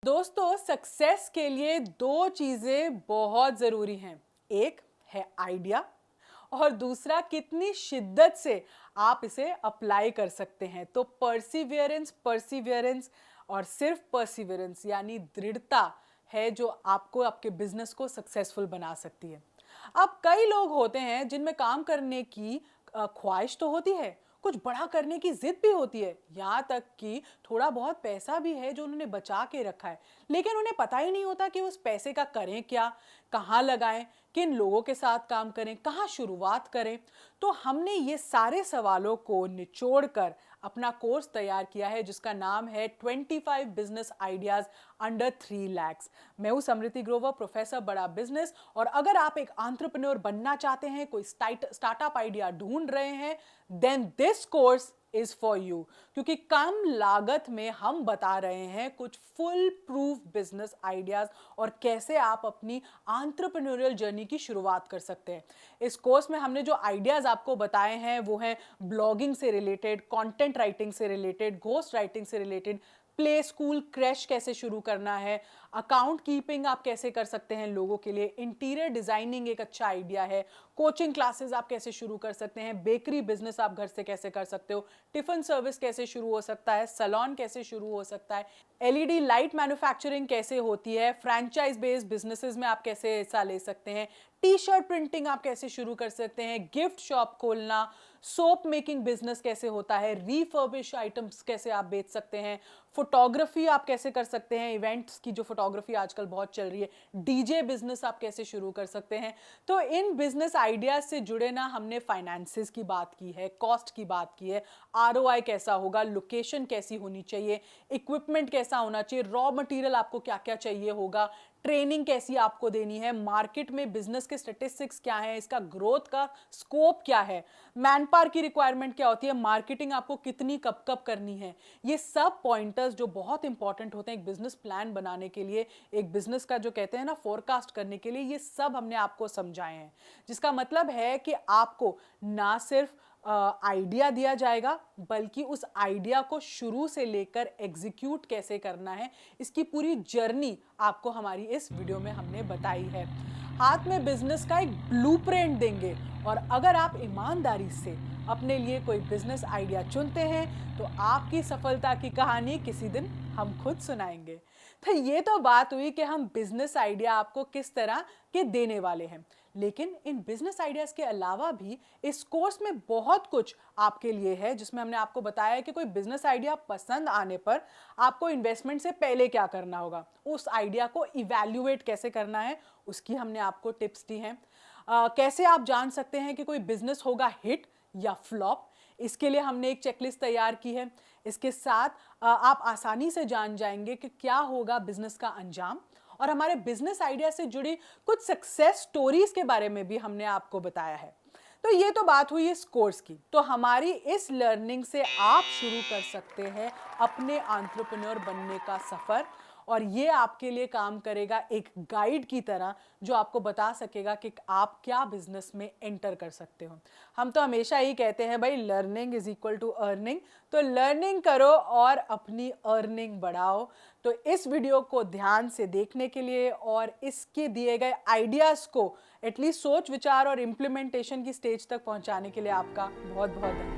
दोस्तों, सक्सेस के लिए दो चीजें बहुत जरूरी हैं। एक है आइडिया और दूसरा कितनी शिद्दत से आप इसे अप्लाई कर सकते हैं। तो परसिवियरेंस परसिवियरेंस और सिर्फ परसिवियरेंस यानी दृढ़ता है जो आपको आपके बिजनेस को सक्सेसफुल बना सकती है। अब कई लोग होते हैं जिनमें काम करने की ख्वाहिश तो होती है, कुछ बड़ा करने की जिद भी होती है, यहाँ तक कि थोड़ा बहुत पैसा भी है जो उन्होंने बचा के रखा है, लेकिन उन्हें पता ही नहीं होता कि उस पैसे का करें क्या, कहाँ लगाएं, किन लोगों के साथ काम करें, कहाँ शुरुआत करें। तो हमने ये सारे सवालों को निचोड़ कर अपना कोर्स तैयार किया है जिसका नाम है 25 बिजनेस आइडियाज अंडर 3 lakhs। मैं हूं समृति ग्रोवर, प्रोफेसर बड़ा बिजनेस। और अगर आप एक एंटरप्रेन्योर बनना चाहते हैं, कोई स्टार्टअप आइडिया ढूंढ रहे हैं, then this course is for you. क्योंकि कम लागत में हम बता रहे हैं कुछ फुल प्रूफ बिजनेस आइडियाज और कैसे आप अपनी एंटरप्रेन्योरियल जर्नी की शुरुआत कर सकते हैं। इस कोर्स में हमने जो आइडियाज आपको बताए हैं वो हैं ब्लॉगिंग से रिलेटेड, कंटेंट राइटिंग से रिलेटेड, घोस्ट राइटिंग से रिलेटेड, प्ले स्कूल क्रैश कैसे शुरू करना है, अकाउंट कीपिंग आप कैसे कर सकते हैं लोगों के लिए, इंटीरियर डिजाइनिंग एक अच्छा आइडिया है, कोचिंग क्लासेस आप कैसे शुरू कर सकते हैं, बेकरी बिजनेस आप घर से कैसे कर सकते हो, टिफिन सर्विस कैसे शुरू हो सकता है, सैलून कैसे शुरू हो सकता है, एलईडी लाइट मैन्युफैक्चरिंग कैसे होती है, फ्रैंचाइज बेस्ड बिजनेसेस में आप कैसे हिस्सा ले सकते हैं, टी शर्ट प्रिंटिंग आप कैसे शुरू कर सकते हैं, गिफ्ट शॉप खोलना, सोप मेकिंग बिजनेस कैसे होता है, रीफर्बिश आइटम्स कैसे आप बेच सकते हैं, फोटोग्राफी आप कैसे कर सकते हैं, इवेंट्स की जो फोटोग्राफी आजकल बहुत चल रही है, डीजे बिजनेस आप कैसे शुरू कर सकते हैं। तो इन बिजनेस आइडियाज से जुड़े ना हमने फाइनेंसेस की बात की है, कॉस्ट की बात की है, आरओआई कैसा होगा, लोकेशन कैसी होनी चाहिए, इक्विपमेंट कैसा होना चाहिए, रॉ मटेरियल आपको क्या क्या चाहिए होगा, ट्रेनिंग कैसी आपको देनी है, मार्केट में बिजनेस के स्टैटिस्टिक्स क्या है, इसका ग्रोथ का स्कोप क्या है, मैन पावर की रिक्वायरमेंट क्या होती है, मार्केटिंग आपको कितनी कब कब करनी है। ये सब पॉइंटर्स जो बहुत इंपॉर्टेंट होते हैं एक बिजनेस प्लान बनाने के लिए, एक बिजनेस का जो कहते हैं ना फोरकास्ट करने के लिए, ये सब हमने आपको समझाए हैं। जिसका मतलब है कि आपको ना सिर्फ आइडिया दिया जाएगा बल्कि उस आइडिया को शुरू से लेकर एग्जीक्यूट कैसे करना है, इसकी पूरी जर्नी आपको हमारी इस वीडियो में हमने बताई है। हाथ में बिजनेस का एक ब्लूप्रिंट देंगे और अगर आप ईमानदारी से अपने लिए कोई बिजनेस आइडिया चुनते हैं तो आपकी सफलता की कहानी किसी दिन हम खुद सुनाएंगे। तो ये तो बात हुई कि हम बिजनेस आइडिया आपको किस तरह के देने वाले हैं, लेकिन इन बिजनेस आइडियाज के अलावा भी इस कोर्स में बहुत कुछ आपके लिए है जिसमें हमने आपको बताया है कि कोई बिजनेस आइडिया पसंद आने पर आपको इन्वेस्टमेंट से पहले क्या करना होगा, उस आइडिया को इवैल्यूएट कैसे करना है, उसकी हमने आपको टिप्स दी हैं। कैसे आप जान सकते हैं कि कोई बिजनेस होगा हिट या फ्लॉप, इसके लिए हमने एक चेकलिस्ट तैयार की है। इसके साथ आप आसानी से जान जाएंगे कि क्या होगा बिजनेस का अंजाम, और हमारे बिजनेस आइडिया से जुड़ी कुछ सक्सेस स्टोरीज के बारे में भी हमने आपको बताया है। तो ये तो बात हुई इस कोर्स की। तो हमारी इस लर्निंग से आप शुरू कर सकते हैं अपने एंटरप्रेन्योर बनने का सफर, और ये आपके लिए काम करेगा एक गाइड की तरह जो आपको बता सकेगा कि आप क्या बिजनेस में एंटर कर सकते हो। हम तो हमेशा ही कहते हैं भाई learning is equal to earning, तो लर्निंग करो और अपनी अर्निंग बढ़ाओ। तो इस वीडियो को ध्यान से देखने के लिए और इसके दिए गए आइडियाज़ को एटलीस्ट सोच विचार और इम्प्लीमेंटेशन की स्टेज तक पहुंचाने के लिए आपका बहुत बहुत धन्यवाद।